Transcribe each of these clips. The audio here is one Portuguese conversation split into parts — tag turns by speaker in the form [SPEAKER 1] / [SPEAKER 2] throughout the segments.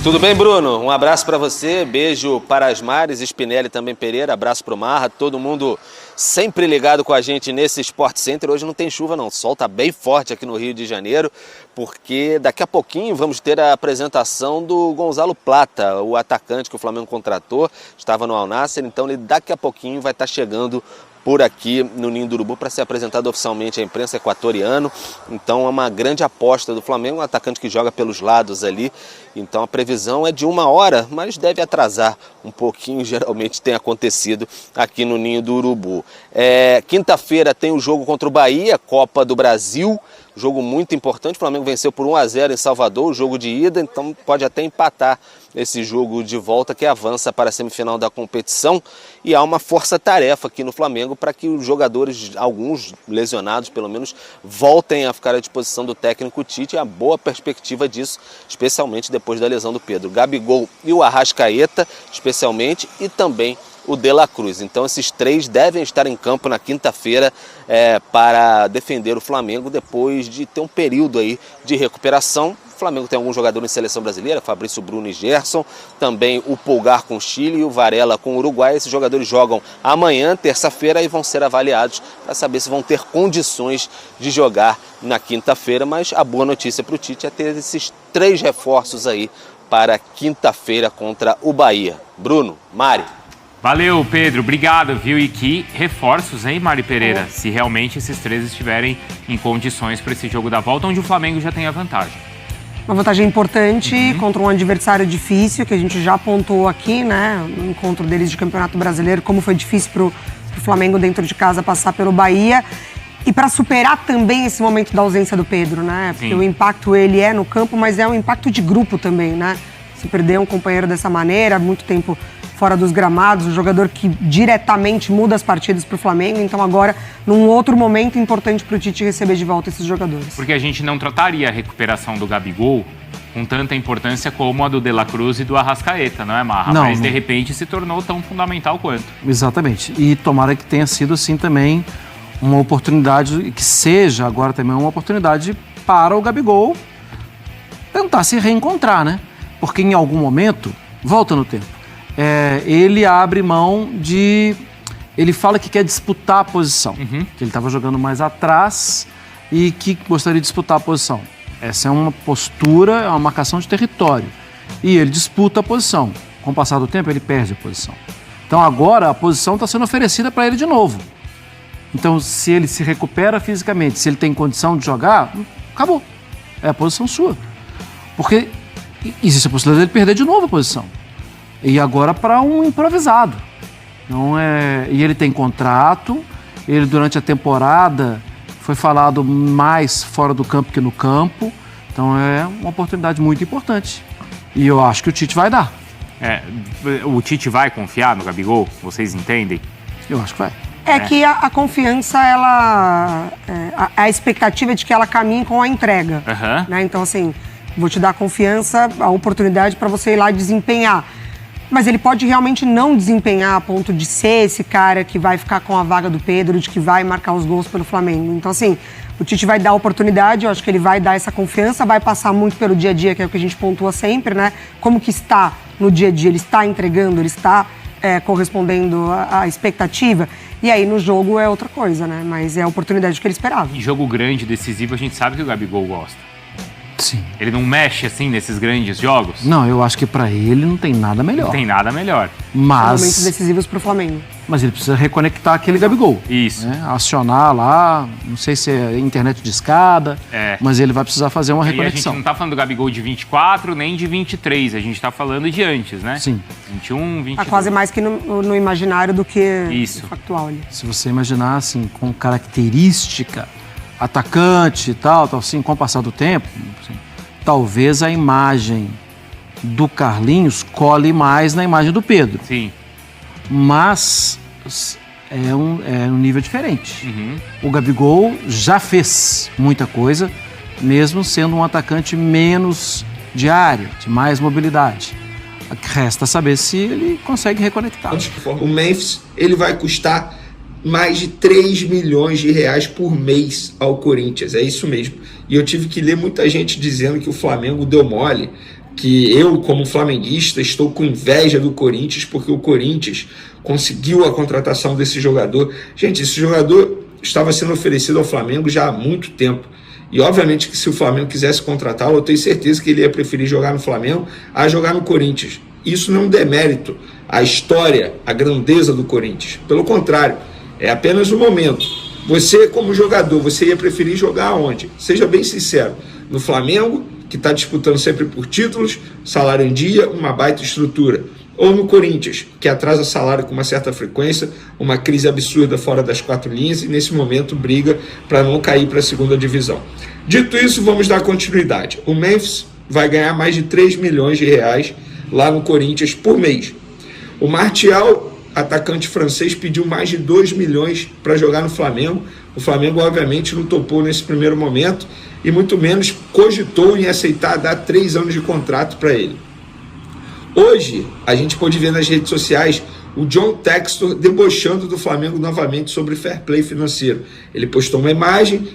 [SPEAKER 1] Tudo bem, Bruno? Um abraço para você, beijo para as Mares, Spinelli também Pereira, abraço para o Marra, todo mundo sempre ligado com a gente nesse Sport Center. Hoje não tem chuva não, o sol está bem forte aqui no Rio de Janeiro, porque daqui a pouquinho vamos ter a apresentação do Gonzalo Plata, o atacante que o Flamengo contratou, estava no Al Nassr, então ele daqui a pouquinho vai estar chegando por aqui no Ninho do Urubu para ser apresentado oficialmente à imprensa equatoriana. Então é uma grande aposta do Flamengo, um atacante que joga pelos lados ali. Então a previsão é de 1 hora, mas deve atrasar um pouquinho, geralmente tem acontecido aqui no Ninho do Urubu. Quinta-feira tem o jogo contra o Bahia, Copa do Brasil, jogo muito importante. O Flamengo venceu por 1-0 em Salvador, o jogo de ida, então pode até empatar esse jogo de volta que avança para a semifinal da competição. E há uma força-tarefa aqui no Flamengo para que os jogadores, alguns lesionados pelo menos, voltem a ficar à disposição do técnico Tite. E há boa perspectiva disso, especialmente depois da lesão do Pedro. Gabigol e o Arrascaeta, especialmente, e também o De La Cruz. Então esses três devem estar em campo na quinta-feira para defender o Flamengo depois de ter um período aí de recuperação. O Flamengo tem algum jogador em seleção brasileira, Fabrício Bruno e Gerson, também o Pulgar com o Chile e o Varela com o Uruguai. Esses jogadores jogam amanhã, terça-feira, e vão ser avaliados para saber se vão ter condições de jogar na quinta-feira. Mas a boa notícia para o Tite é ter esses 3 reforços aí para quinta-feira contra o Bahia. Bruno, Mari.
[SPEAKER 2] Valeu, Pedro. Obrigado, viu? E que reforços, hein, Mari Pereira? Se realmente esses 3 estiverem em condições para esse jogo da volta, onde o Flamengo já tem a vantagem.
[SPEAKER 3] Uma vantagem importante contra um adversário difícil, que a gente já apontou aqui, né? No encontro deles de Campeonato Brasileiro, como foi difícil pro Flamengo dentro de casa passar pelo Bahia. E para superar também esse momento da ausência do Pedro, né? Porque o impacto ele é no campo, mas é um impacto de grupo também, né? Se perder um companheiro dessa maneira, muito tempo fora dos gramados, um jogador que diretamente muda as partidas para o Flamengo. Então agora, num outro momento importante para o Tite receber de volta esses jogadores.
[SPEAKER 2] Porque a gente não trataria a recuperação do Gabigol com tanta importância como a do De La Cruz e do Arrascaeta, não é, Marra?
[SPEAKER 4] Não,
[SPEAKER 2] mas de repente se tornou tão fundamental quanto.
[SPEAKER 4] Exatamente. E tomara que tenha sido assim também uma oportunidade, que seja agora também uma oportunidade para o Gabigol tentar se reencontrar, né? Porque em algum momento, volta no tempo, ele abre mão de... Ele fala que quer disputar a posição, que ele estava jogando mais atrás e que gostaria de disputar a posição. Essa é uma postura, é uma marcação de território. E ele disputa a posição. Com o passar do tempo, ele perde a posição. Então agora a posição está sendo oferecida para ele de novo. Então se ele se recupera fisicamente, se ele tem condição de jogar, acabou. É a posição sua. Porque existe a possibilidade de ele perder de novo a posição. E agora para um improvisado. E ele tem contrato, ele durante a temporada foi falado mais fora do campo que no campo. Então é uma oportunidade muito importante. E eu acho que o Tite vai dar.
[SPEAKER 2] O Tite vai confiar no Gabigol? Vocês entendem?
[SPEAKER 4] Eu acho que vai.
[SPEAKER 3] Que a confiança, a expectativa é de que ela caminhe com a entrega. Né? Então, assim, vou te dar a confiança, a oportunidade para você ir lá desempenhar. Mas ele pode realmente não desempenhar a ponto de ser esse cara que vai ficar com a vaga do Pedro, de que vai marcar os gols pelo Flamengo. Então, assim, o Tite vai dar a oportunidade, eu acho que ele vai dar essa confiança, vai passar muito pelo dia a dia, que é o que a gente pontua sempre, né? Como que está no dia a dia, ele está entregando, ele está correspondendo à expectativa. E aí, no jogo, é outra coisa, né? Mas é a oportunidade que ele esperava.
[SPEAKER 2] E jogo grande, decisivo, a gente sabe que o Gabigol gosta.
[SPEAKER 4] Sim.
[SPEAKER 2] Ele não mexe assim nesses grandes jogos?
[SPEAKER 4] Não, eu acho que para ele não tem nada melhor.
[SPEAKER 2] Não tem nada melhor.
[SPEAKER 4] Mas
[SPEAKER 3] momentos decisivos para o Flamengo.
[SPEAKER 4] Mas ele precisa reconectar aquele Gabigol.
[SPEAKER 2] Isso.
[SPEAKER 4] Né? Acionar lá, não sei se é internet de escada, mas ele vai precisar fazer uma reconexão.
[SPEAKER 2] E a gente não tá falando do Gabigol de 24 nem de 23, a gente tá falando de antes, né?
[SPEAKER 4] Sim.
[SPEAKER 2] 21, 22.
[SPEAKER 3] Tá quase mais que no imaginário do que no factual ali.
[SPEAKER 4] Se você imaginar assim, com característica, atacante e tal assim, com o passar do tempo, assim, talvez a imagem do Carlinhos cole mais na imagem do Pedro.
[SPEAKER 2] Sim.
[SPEAKER 4] Mas é um nível diferente. O Gabigol já fez muita coisa, mesmo sendo um atacante menos de área, de mais mobilidade. Resta saber se ele consegue reconectar.
[SPEAKER 5] O Memphis, ele vai custar mais de 3 milhões de reais por mês ao Corinthians, é isso mesmo. E eu tive que ler muita gente dizendo que o Flamengo deu mole, que eu, como flamenguista, estou com inveja do Corinthians, porque o Corinthians conseguiu a contratação desse jogador. Gente, esse jogador estava sendo oferecido ao Flamengo já há muito tempo. E obviamente que se o Flamengo quisesse contratá-lo, eu tenho certeza que ele ia preferir jogar no Flamengo a jogar no Corinthians. Isso não é um demérito à história, à grandeza do Corinthians. Pelo contrário, é apenas um momento. Você, como jogador, você ia preferir jogar onde? Seja bem sincero. No Flamengo, que está disputando sempre por títulos, salário em dia, uma baita estrutura. Ou no Corinthians, que atrasa salário com uma certa frequência, uma crise absurda fora das 4 linhas e nesse momento briga para não cair para a segunda divisão. Dito isso, vamos dar continuidade. O Memphis vai ganhar mais de 3 milhões de reais lá no Corinthians por mês. O Martial, atacante francês, pediu mais de 2 milhões para jogar no Flamengo. O Flamengo, obviamente, não topou nesse primeiro momento e muito menos cogitou em aceitar dar 3 anos de contrato para ele. Hoje, a gente pode ver nas redes sociais o John Textor debochando do Flamengo novamente sobre fair play financeiro. Ele postou uma imagem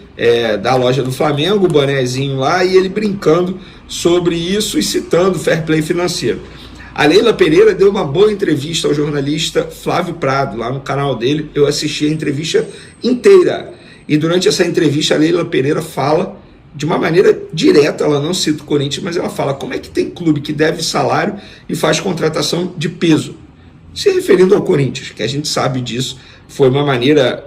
[SPEAKER 5] da loja do Flamengo, o bonézinho lá, e ele brincando sobre isso e citando fair play financeiro. A Leila Pereira deu uma boa entrevista ao jornalista Flávio Prado, lá no canal dele. Eu assisti a entrevista inteira. E durante essa entrevista, a Leila Pereira fala de uma maneira direta, ela não cita o Corinthians, mas ela fala como é que tem clube que deve salário e faz contratação de peso. Se referindo ao Corinthians, que a gente sabe disso, foi uma maneira,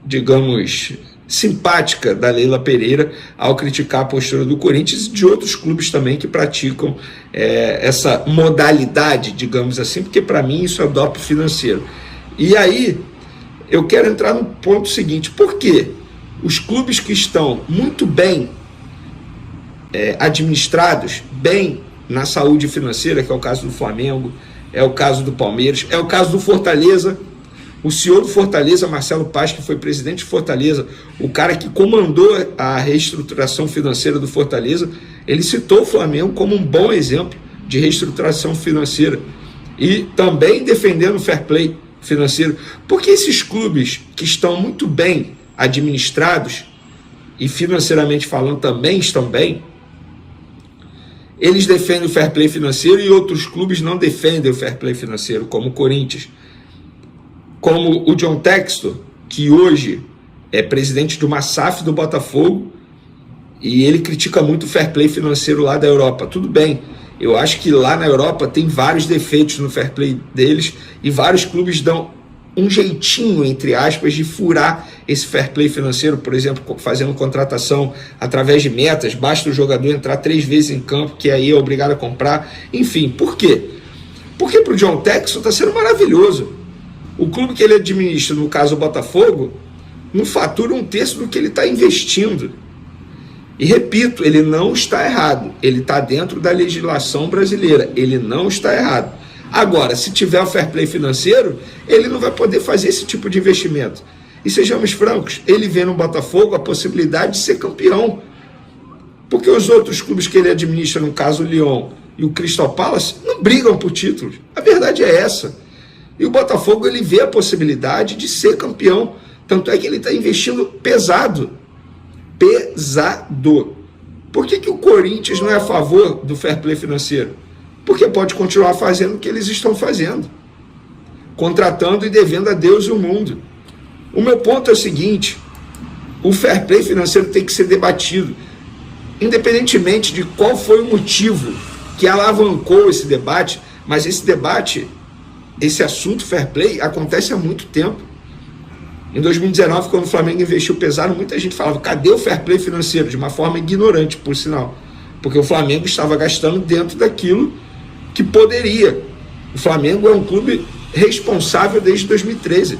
[SPEAKER 5] digamos, simpática da Leila Pereira ao criticar a postura do Corinthians e de outros clubes também que praticam essa modalidade, digamos assim, porque para mim isso é doping financeiro. E aí, eu quero entrar no ponto seguinte, por quê? Os clubes que estão muito bem administrados, bem na saúde financeira, que é o caso do Flamengo, é o caso do Palmeiras, é o caso do Fortaleza. O senhor do Fortaleza, Marcelo Paz, que foi presidente de Fortaleza, o cara que comandou a reestruturação financeira do Fortaleza, ele citou o Flamengo como um bom exemplo de reestruturação financeira e também defendendo o fair play financeiro. Porque esses clubes que estão muito bem administrados e financeiramente falando também estão bem, eles defendem o fair play financeiro e outros clubes não defendem o fair play financeiro, como o Corinthians. Como o John Textor, que hoje é presidente de uma SAF do Botafogo, e ele critica muito o fair play financeiro lá da Europa. Tudo bem, eu acho que lá na Europa tem vários defeitos no fair play deles e vários clubes dão um jeitinho, entre aspas, de furar esse fair play financeiro, por exemplo, fazendo contratação através de metas, basta o jogador entrar 3 vezes em campo, que aí é obrigado a comprar, enfim, por quê? Porque para o John Textor está sendo maravilhoso. O clube que ele administra, no caso o Botafogo, não fatura 1/3 do que ele está investindo. E repito, ele não está errado, ele está dentro da legislação brasileira, ele não está errado. Agora, se tiver o fair play financeiro, ele não vai poder fazer esse tipo de investimento. E sejamos francos, ele vê no Botafogo a possibilidade de ser campeão. Porque os outros clubes que ele administra, no caso o Lyon e o Crystal Palace, não brigam por títulos. A verdade é essa. E o Botafogo, ele vê a possibilidade de ser campeão. Tanto é que ele está investindo pesado. Pesado. Por que o Corinthians não é a favor do fair play financeiro? Porque pode continuar fazendo o que eles estão fazendo, contratando e devendo a Deus e o mundo. O meu ponto é o seguinte, o fair play financeiro tem que ser debatido, independentemente de qual foi o motivo que alavancou esse debate, mas esse debate, esse assunto fair play acontece há muito tempo. Em 2019, quando o Flamengo investiu pesado, muita gente falava, cadê o fair play financeiro? De uma forma ignorante, por sinal, porque o Flamengo estava gastando dentro daquilo que poderia. O Flamengo é um clube responsável desde 2013.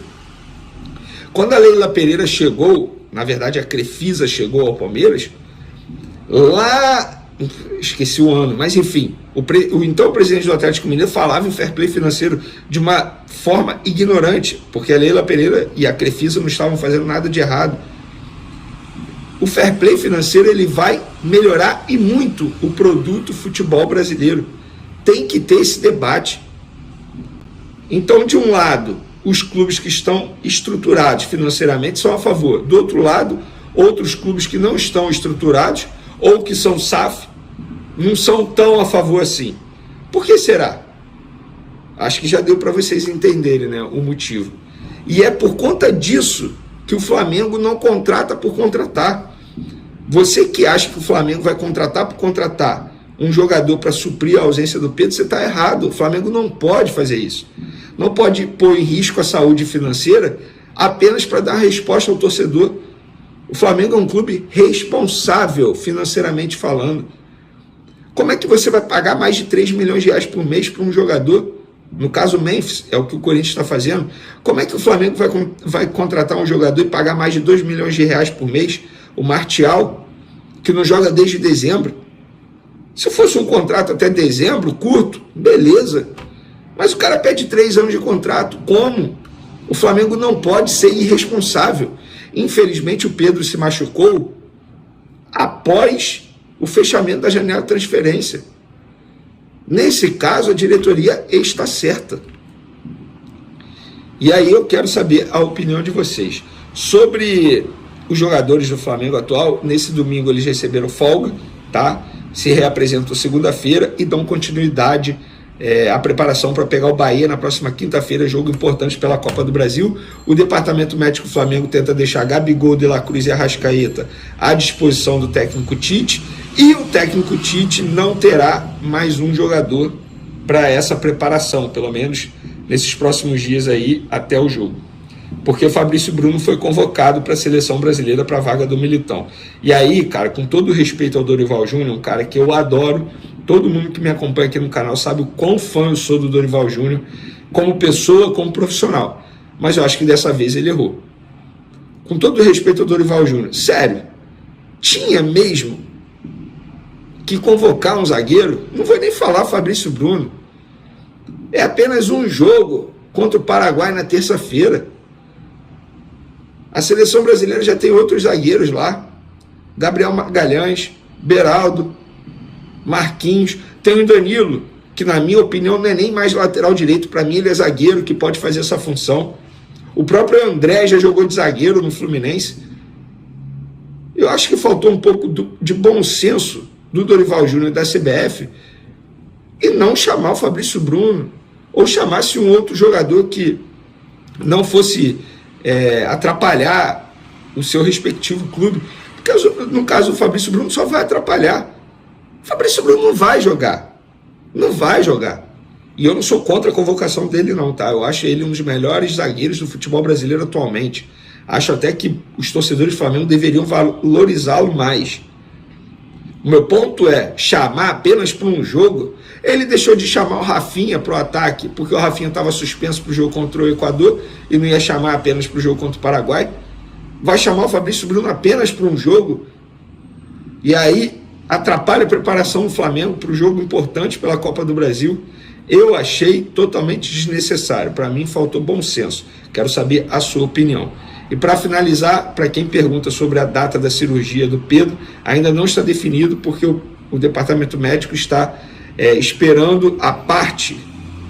[SPEAKER 5] Quando a Leila Pereira chegou, na verdade a Crefisa chegou ao Palmeiras, lá, esqueci o ano, mas enfim, então presidente do Atlético Mineiro falava em fair play financeiro de uma forma ignorante, porque a Leila Pereira e a Crefisa não estavam fazendo nada de errado. O fair play financeiro, ele vai melhorar e muito o produto futebol brasileiro. Tem que ter esse debate. Então, de um lado, os clubes que estão estruturados financeiramente são a favor. Do outro lado, outros clubes que não estão estruturados ou que são SAF não são tão a favor assim. Por que será? Acho que já deu para vocês entenderem, né, o motivo. E é por conta disso que o Flamengo não contrata por contratar. Você que acha que o Flamengo vai contratar por contratar um jogador para suprir a ausência do Pedro, você está errado. O Flamengo não pode fazer isso. Não pode pôr em risco a saúde financeira apenas para dar resposta ao torcedor. O Flamengo é um clube responsável financeiramente falando. Como é que você vai pagar mais de 3 milhões de reais por mês para um jogador? No caso, o Memphis, é o que o Corinthians está fazendo. Como é que o Flamengo vai contratar um jogador e pagar mais de 2 milhões de reais por mês? O Martial, que não joga desde dezembro. Se fosse um contrato até dezembro, curto, beleza. Mas o cara pede 3 anos de contrato. Como? O Flamengo não pode ser irresponsável. Infelizmente, o Pedro se machucou após o fechamento da janela de transferência. Nesse caso, a diretoria está certa. E aí eu quero saber a opinião de vocês sobre os jogadores do Flamengo atual. Nesse domingo eles receberam folga, tá? Se reapresentam segunda-feira e dão continuidade à preparação para pegar o Bahia na próxima quinta-feira, jogo importante pela Copa do Brasil. O Departamento Médico do Flamengo tenta deixar Gabigol, De La Cruz e Arrascaeta à disposição do técnico Tite, e o técnico Tite não terá mais um jogador para essa preparação, pelo menos nesses próximos dias aí até o jogo. Porque o Fabrício Bruno foi convocado para a seleção brasileira para a vaga do Militão. E aí, cara, com todo o respeito ao Dorival Júnior, um cara que eu adoro, todo mundo que me acompanha aqui no canal sabe o quão fã eu sou do Dorival Júnior, como pessoa, como profissional. Mas eu acho que dessa vez ele errou. Com todo o respeito ao Dorival Júnior, sério, tinha mesmo que convocar um zagueiro? Não vou nem falar Fabrício Bruno. É apenas um jogo contra o Paraguai na terça-feira. A seleção brasileira já tem outros zagueiros lá. Gabriel Magalhães, Beraldo, Marquinhos. Tem o Danilo, que na minha opinião não é nem mais lateral direito. Para mim ele é zagueiro que pode fazer essa função. O próprio André já jogou de zagueiro no Fluminense. Eu acho que faltou um pouco de bom senso do Dorival Júnior da CBF e não chamar o Fabrício Bruno, ou chamasse um outro jogador que não fosse atrapalhar o seu respectivo clube, porque no caso o Fabrício Bruno só vai atrapalhar. O Fabrício Bruno não vai jogar, e eu não sou contra a convocação dele não, tá? Eu acho ele um dos melhores zagueiros do futebol brasileiro atualmente. Acho até que os torcedores do Flamengo deveriam valorizá-lo mais. O meu ponto é chamar apenas para um jogo. Ele deixou de chamar o Rafinha para o ataque, porque o Rafinha estava suspenso para o jogo contra o Equador e não ia chamar apenas para o jogo contra o Paraguai. Vai chamar o Fabrício Bruno apenas para um jogo e aí atrapalha a preparação do Flamengo para o jogo importante pela Copa do Brasil. Eu achei totalmente desnecessário. Para mim faltou bom senso. Quero saber a sua opinião. E para finalizar, para quem pergunta sobre a data da cirurgia do Pedro, ainda não está definido, porque o departamento médico está esperando a parte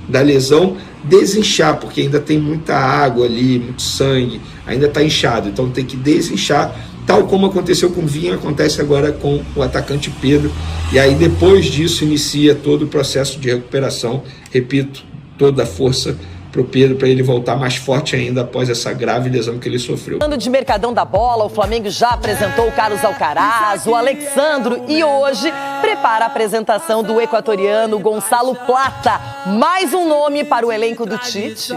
[SPEAKER 5] da lesão desinchar, porque ainda tem muita água ali, muito sangue, ainda está inchado, então tem que desinchar, tal como aconteceu com o Vinha, acontece agora com o atacante Pedro, e aí depois disso inicia todo o processo de recuperação, repito, toda a força pro Pedro, para ele voltar mais forte ainda após essa grave lesão que ele sofreu.
[SPEAKER 6] Falando de mercadão da bola, o Flamengo já apresentou o Carlos Alcaraz, o Alexandro, e hoje prepara a apresentação do equatoriano Gonzalo Plata. Mais um nome para o elenco do Tite.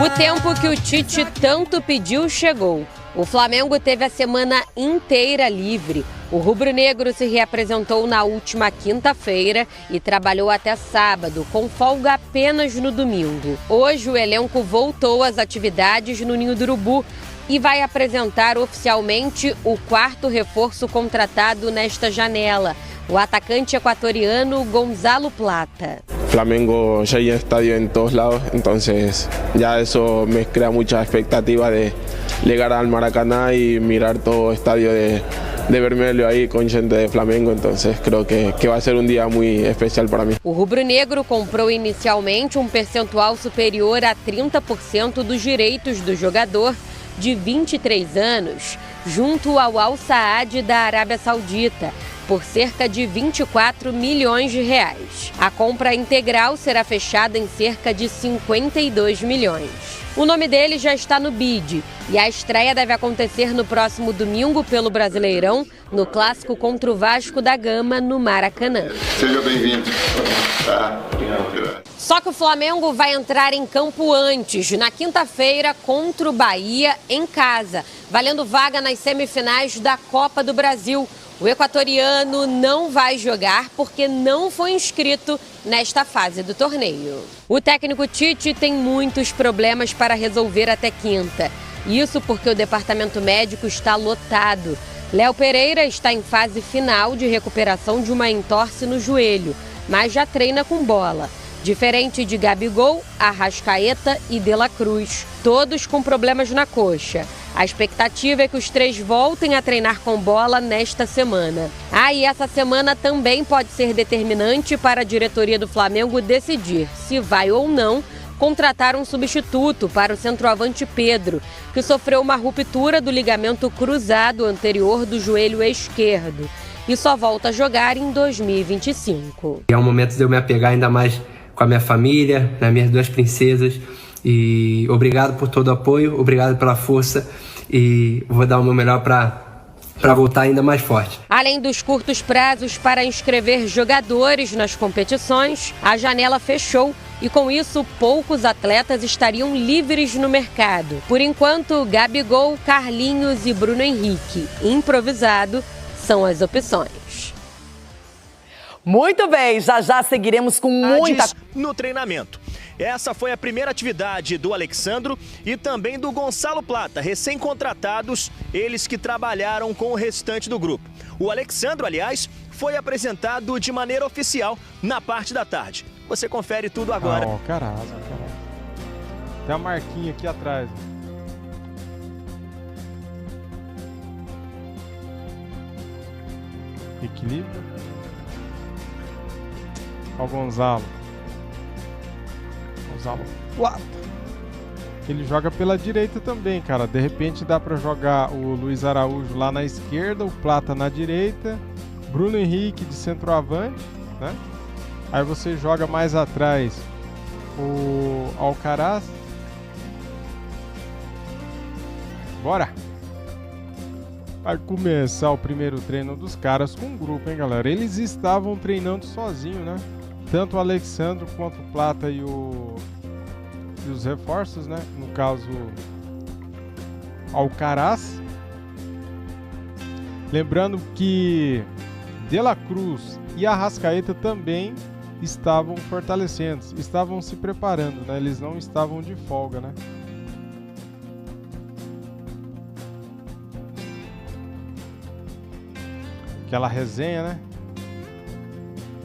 [SPEAKER 7] O tempo que o Tite tanto pediu chegou. O Flamengo teve a semana inteira livre. O rubro-negro se reapresentou na última quinta-feira e trabalhou até sábado, com folga apenas no domingo. Hoje o elenco voltou às atividades no Ninho do Urubu e vai apresentar oficialmente o quarto reforço contratado nesta janela, o atacante equatoriano Gonzalo Plata.
[SPEAKER 8] Flamengo ya hay estadio en todos lados, entonces ya eso me crea mucha expectativa de llegar al Maracaná y mirar todo el estadio de vermelho aí com gente de Flamengo, entonces creo que vai ser um dia muito especial para mim.
[SPEAKER 7] O rubro-negro comprou inicialmente um percentual superior a 30% dos direitos do jogador de 23 anos. junto ao Al Saad da Arábia Saudita, por cerca de 24 milhões de reais. A compra integral será fechada em cerca de 52 milhões. O nome dele já está no bid e a estreia deve acontecer no próximo domingo pelo Brasileirão, no clássico contra o Vasco da Gama, no Maracanã.
[SPEAKER 9] Seja bem-vindo.
[SPEAKER 7] Só que o Flamengo vai entrar em campo antes, na quinta-feira, contra o Bahia, em casa, valendo vaga nas semifinais da Copa do Brasil. O equatoriano não vai jogar porque não foi inscrito nesta fase do torneio. O técnico Tite tem muitos problemas para resolver até quinta. Isso porque o departamento médico está lotado. Léo Pereira está em fase final de recuperação de uma entorse no joelho, mas já treina com bola. Diferente de Gabigol, Arrascaeta e De La Cruz, todos com problemas na coxa. A expectativa é que os três voltem a treinar com bola nesta semana. E essa semana também pode ser determinante para a diretoria do Flamengo decidir se vai ou não contratar um substituto para o centroavante Pedro, que sofreu uma ruptura do ligamento cruzado anterior do joelho esquerdo e só volta a jogar em 2025.
[SPEAKER 10] É um momento de eu me apegar ainda mais com a minha família, nas minhas duas princesas. E obrigado por todo o apoio, obrigado pela força e vou dar o meu melhor para voltar ainda mais forte.
[SPEAKER 7] Além dos curtos prazos para inscrever jogadores nas competições, a janela fechou e com isso poucos atletas estariam livres no mercado. Por enquanto, Gabigol, Carlinhos e Bruno Henrique, improvisado, são as opções.
[SPEAKER 6] Muito bem, já seguiremos com muita...
[SPEAKER 11] No treinamento. Essa foi a primeira atividade do Alexandro e também do Gonçalo Plata, recém-contratados, eles que trabalharam com o restante do grupo. O Alexandro, aliás, foi apresentado de maneira oficial na parte da tarde. Você confere tudo agora.
[SPEAKER 12] Caralho. Tem a marquinha aqui atrás. Equilíbrio. Ó o Gonçalo. Ele joga pela direita também, cara. De repente dá pra jogar o Luiz Araújo lá na esquerda, o Plata na direita, Bruno Henrique de centroavante, né? Aí você joga mais atrás o Alcaraz. Bora! Vai começar o primeiro treino dos caras com um grupo, hein, galera? Eles estavam treinando sozinho, né? Tanto o Alexandre quanto o Plata e os reforços, né? No caso, Alcaraz. Lembrando que De La Cruz e Arrascaeta também estavam fortalecendo, estavam se preparando, né? Eles não estavam de folga, né? Aquela resenha, né?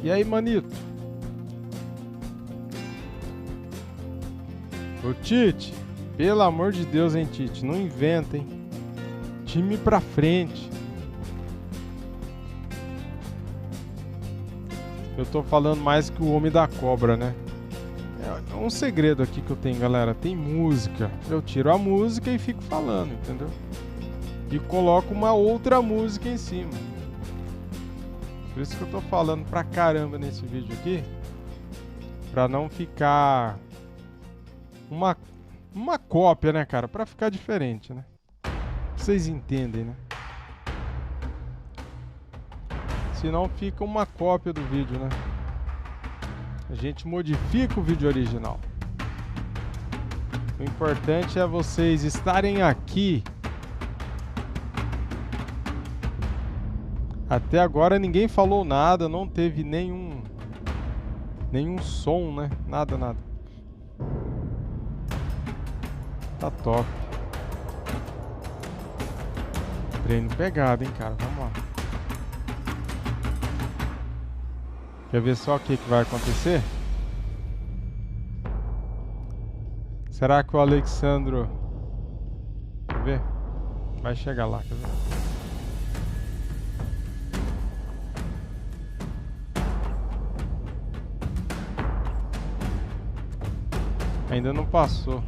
[SPEAKER 12] E aí, manito? Ô Tite, pelo amor de Deus, hein, Tite? Não inventa, hein? Time pra frente. Eu tô falando mais que o Homem da Cobra, né? É um segredo aqui que eu tenho, galera. Tem música. Eu tiro a música e fico falando, entendeu? E coloco uma outra música em cima. Por isso que eu tô falando pra caramba nesse vídeo aqui. Pra não ficar uma cópia, né, cara? Pra ficar diferente, né? Vocês entendem, né? Senão fica uma cópia do vídeo, né? A gente modifica o vídeo original. O importante é vocês estarem aqui. Até agora ninguém falou nada, não teve nenhum som, né? Nada. Tá top. Treino pegado, hein, cara? Vamos lá. Quer ver só o que vai acontecer? Será que o Alexandro... Quer ver? Vai chegar lá, quer ver? Ainda não passou.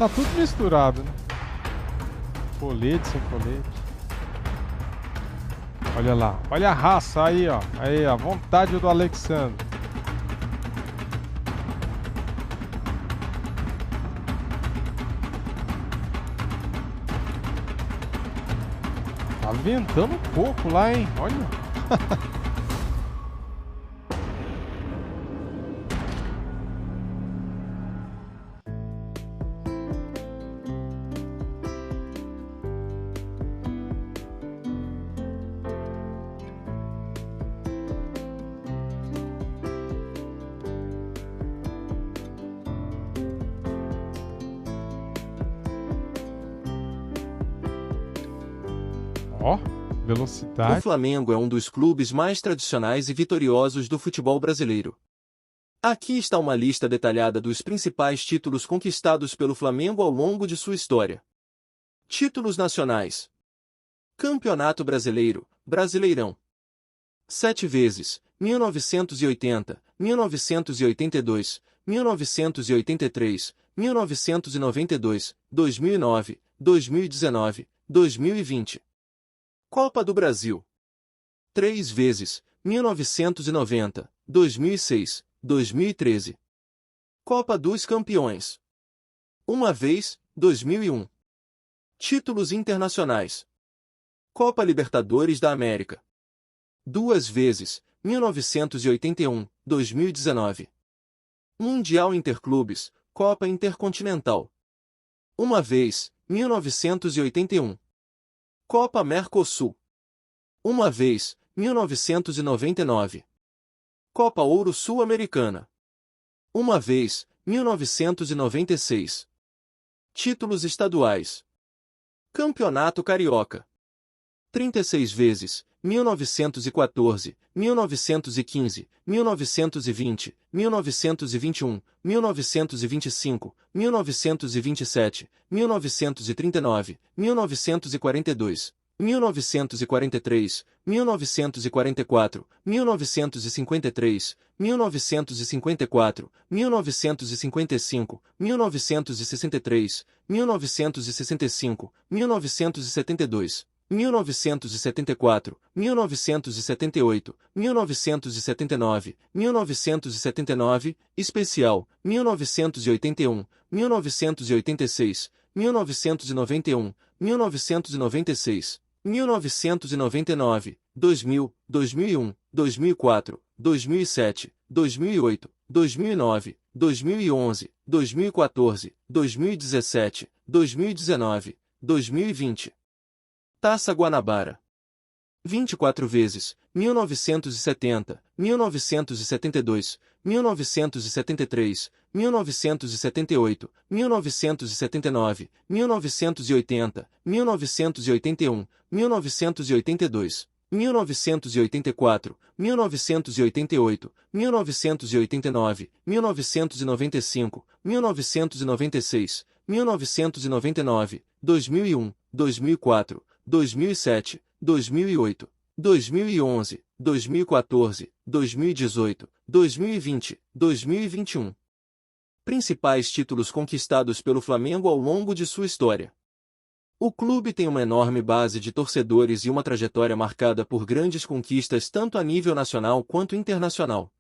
[SPEAKER 12] Tá tudo misturado, né? Colete sem colete. Olha lá, olha a raça aí, ó. Aí, a vontade do Alexandre. Tá ventando um pouco lá, hein? Olha. Ó, velocidade.
[SPEAKER 9] O Flamengo é um dos clubes mais tradicionais e vitoriosos do futebol brasileiro. Aqui está uma lista detalhada dos principais títulos conquistados pelo Flamengo ao longo de sua história. Títulos nacionais. Campeonato Brasileiro, Brasileirão. 7 vezes, 1980, 1982, 1983, 1992, 2009, 2019, 2020. Copa do Brasil. 3 vezes, 1990, 2006, 2013. Copa dos Campeões. 1 vez, 2001. Títulos internacionais. Copa Libertadores da América. 2 vezes, 1981, 2019. Mundial Interclubes, Copa Intercontinental. 1 vez, 1981. Copa Mercosul. 1 vez, 1999. Copa Ouro Sul-Americana. 1 vez, 1996. Títulos estaduais. Campeonato Carioca. 36 vezes, 1914, 1915, 1920, 1921, 1925, 1927, 1939, 1942, 1943, 1944, 1953, 1954, 1955, 1963, 1965, 1972, 1974, 1978, 1979, 1979, especial, 1981, 1986, 1991, 1996, 1999, 2000, 2001, 2004, 2007, 2008, 2009, 2011, 2014, 2017, 2019, 2020. Taça Guanabara. 24 vezes, 1970, 1972, 1973, 1978, 1979, 1980, 1981, 1982, 1984, 1988, 1989, 1995, 1996, 1999, 2001, 2004, 2007, 2008, 2011, 2014, 2018, 2020, 2021. Principais títulos conquistados pelo Flamengo ao longo de sua história. O clube tem uma enorme base de torcedores e uma trajetória marcada por grandes conquistas tanto a nível nacional quanto internacional.